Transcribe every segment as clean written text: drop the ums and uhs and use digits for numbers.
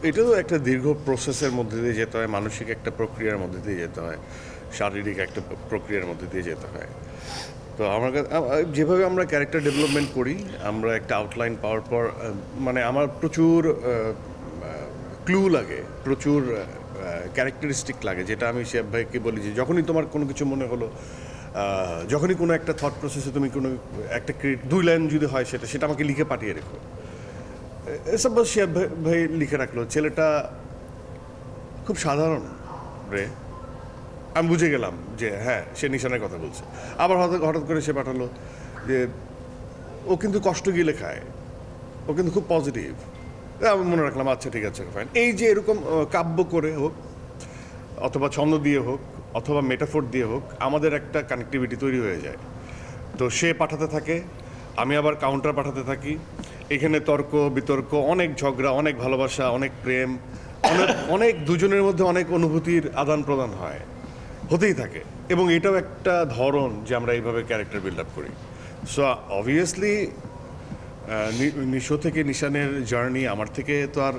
এটাও একটা দীর্ঘ প্রসেসের মধ্যে দিয়ে যেতে হয়, মানসিক একটা প্রক্রিয়ার মধ্যে দিয়ে যেতে হয়, শারীরিক একটা প্রক্রিয়ার মধ্যে দিয়ে যেতে হয়। তো আমার যেভাবে আমরা ক্যারেক্টার ডেভেলপমেন্ট করি, আমরা একটা আউটলাইন পাওয়ার পর মানে আমার প্রচুর ক্লু লাগে, প্রচুর ক্যারেক্টারিস্টিক লাগে, যেটা আমি শিহাব ভাইকে বলি যে যখনই তোমার কোনো কিছু মনে হলো, যখনই কোনো একটা থট প্রসেসে তুমি কোনো একটা 2 লাইন যদি হয় সেটা আমাকে লিখে পাঠিয়ে রেখো। এসব শিহাব ভাই লিখে রাখলো, ছেলেটা খুব সাধারণ রে। আমি বুঝে গেলাম যে হ্যাঁ, সে নিশানের কথা বলছে। আবার হঠাৎ করে সে পাঠালো যে ও কিন্তু কষ্ট গিলে খায়, ও কিন্তু খুব পজিটিভ। আমি মনে রাখলাম, আচ্ছা ঠিক আছে ফাইন। এই যে এরকম কাব্য করে হোক, অথবা ছন্দ দিয়ে হোক, অথবা মেটাফোর দিয়ে হোক, আমাদের একটা কানেক্টিভিটি তৈরি হয়ে যায়। তো সে পাঠাতে থাকে, আমি আবার কাউন্টার পাঠাতে থাকি। এখানে তর্ক বিতর্ক, অনেক ঝগড়া, অনেক ভালোবাসা, অনেক প্রেম, অনেক দুজনের মধ্যে অনেক অনুভূতির আদান প্রদান হয়, হতেই থাকে। এবং এটাও একটা ধরন যে আমরা এইভাবে ক্যারেক্টার বিল্ড আপ করি। সো অবভিয়াসলি নিশো থেকে নিশানের জার্নি আমার থেকে তো আর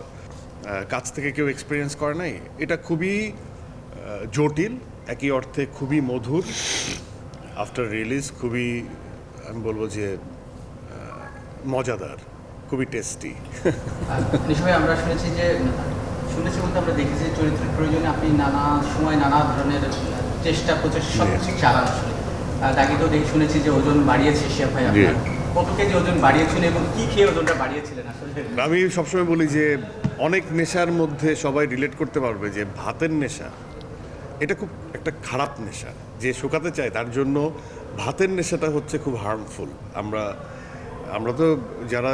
কাছ থেকে কেউ এক্সপিরিয়েন্স করে নাই। এটা খুবই জটিল, একই অর্থে খুবই মধুর। আফটার রিলিজ খুবই, আমি বলবো যে মজাদার, খুবই টেস্টি। নিশ্চয়ই আমরা শুনেছি বলতে আমরা দেখেছি চরিত্রের প্রয়োজনে আপনি নানা সময় নানা ধরনের চেষ্টা প্রচেষ্টা সব কিছু চালান আসলে। দাগিতেও শুনেছি যে ওজন বাড়িয়েছে শিহাব ভাই, আপনার কত কেজি ওজন বাড়িয়েছিলেন এবং কি খেয়ে ওজনটা বাড়িয়েছিলেন আসলে? আমি সবসময় বলি যে অনেক নেশার মধ্যে সবাই রিলেট করতে পারবে যে ভাতের নেশা এটা খুব একটা খারাপ নেশা। যে শুকাতে চায় তার জন্য ভাতের নেশাটা হচ্ছে খুব হার্মফুল। আমরা তো যারা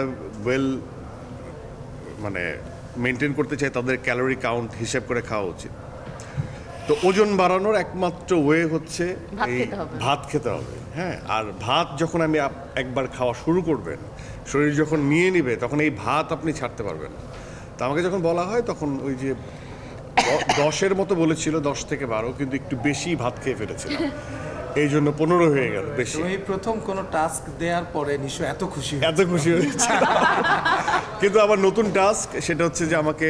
মানে মেনটেন করতে চাই, তাদের ক্যালোরি কাউন্ট হিসেব করে খাওয়া উচিত। তো ওজন বাড়ানোর একমাত্র ওয়ে হচ্ছে এই ভাত খেতে হবে। হ্যাঁ, আর ভাত যখন আমি একবার খাওয়া শুরু করবেন, শরীর যখন নিয়ে নিবে, তখন এই ভাত আপনি ছাড়তে পারবেন না। তো আমাকে যখন বলা হয় তখন ওই যে 10-এর মতো বলেছিল, 10 থেকে 12, কিন্তু একটু বেশি ভাত খেয়ে ফেলেছিলাম, এই জন্য 15 হয়ে গেল বেশি। তুমি প্রথম কোনো টাস্ক দেওয়ার পরে নিশ্চয় এত খুশি হয়েছে। কিন্তু আবার নতুন টাস্ক, সেটা হচ্ছে যে আমাকে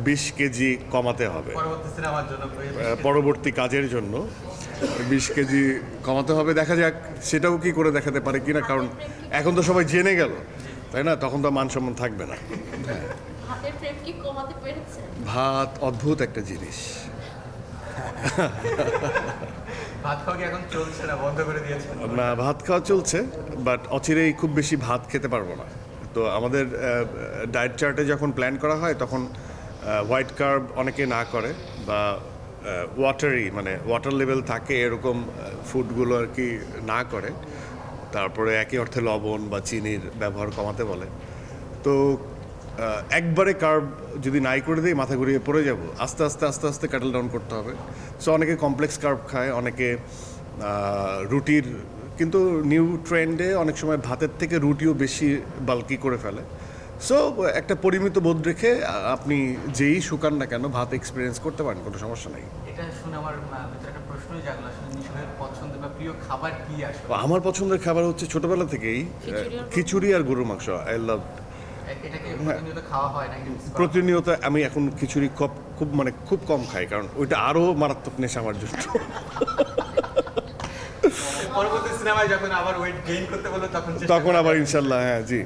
20 কেজি কমাতে হবে পরবর্তী কাজের জন্য। 20 কেজি কমাতে হবে, দেখা যাক সেটাও কি করে দেখাতে পারে কিনা, কারণ এখন তো সবাই জেনে গেল, তাই না? তখন তো মান সম্মান থাকবে না। ভাত অদ্ভুত একটা জিনিস। না, ভাত খাওয়া চলছে, বাট অচিরেই খুব বেশি ভাত খেতে পারবো না। তো আমাদের ডায়েট চার্টে যখন প্ল্যান করা হয়, তখন হোয়াইট কার্ব অনেকে না করে, বা ওয়াটারি মানে ওয়াটার লেভেল থাকে এরকম ফুডগুলো আর কি না করে। তারপরে একই অর্থে লবণ বা চিনির ব্যবহার কমাতে বলে। তো একবারে কার্ব যদি নাই করে দিই, মাথা ঘুরিয়ে পড়ে যাব। আস্তে আস্তে আস্তে আস্তে কাটল ডাউন করতে হবে। সো অনেকে কমপ্লেক্স কার্ব খায়, অনেকে রুটির, কিন্তু নিউ ট্রেন্ডে অনেক সময় ভাতের থেকে রুটিও বেশি বাল্কি করে ফেলে। সো একটা পরিমিত বোধ রেখে আপনি যেই শুকান না কেন, ভাত এক্সপিরিয়েন্স করতে পারেন, কোনো সমস্যা নেই। এটা শুনে আমার একটা প্রশ্নই জাগলো, আসলে নিশানের পছন্দ বা প্রিয় খাবার কি আসলে? আমার পছন্দের খাবার হচ্ছে ছোটবেলা থেকেই খিচুড়ি আর গরুর মাংস। I love. প্রতিনিয়ত আমি এখন খিচুড়ি খুব কম খাই, কারণ ওইটা আরো মারাত্মক নেশা আমার জন্য। পরবর্তী সিনেমায় যখন আবার ওয়েট গেইন করতে বললো, তখন আবার ইনশাল্লাহ, হ্যাঁ জি।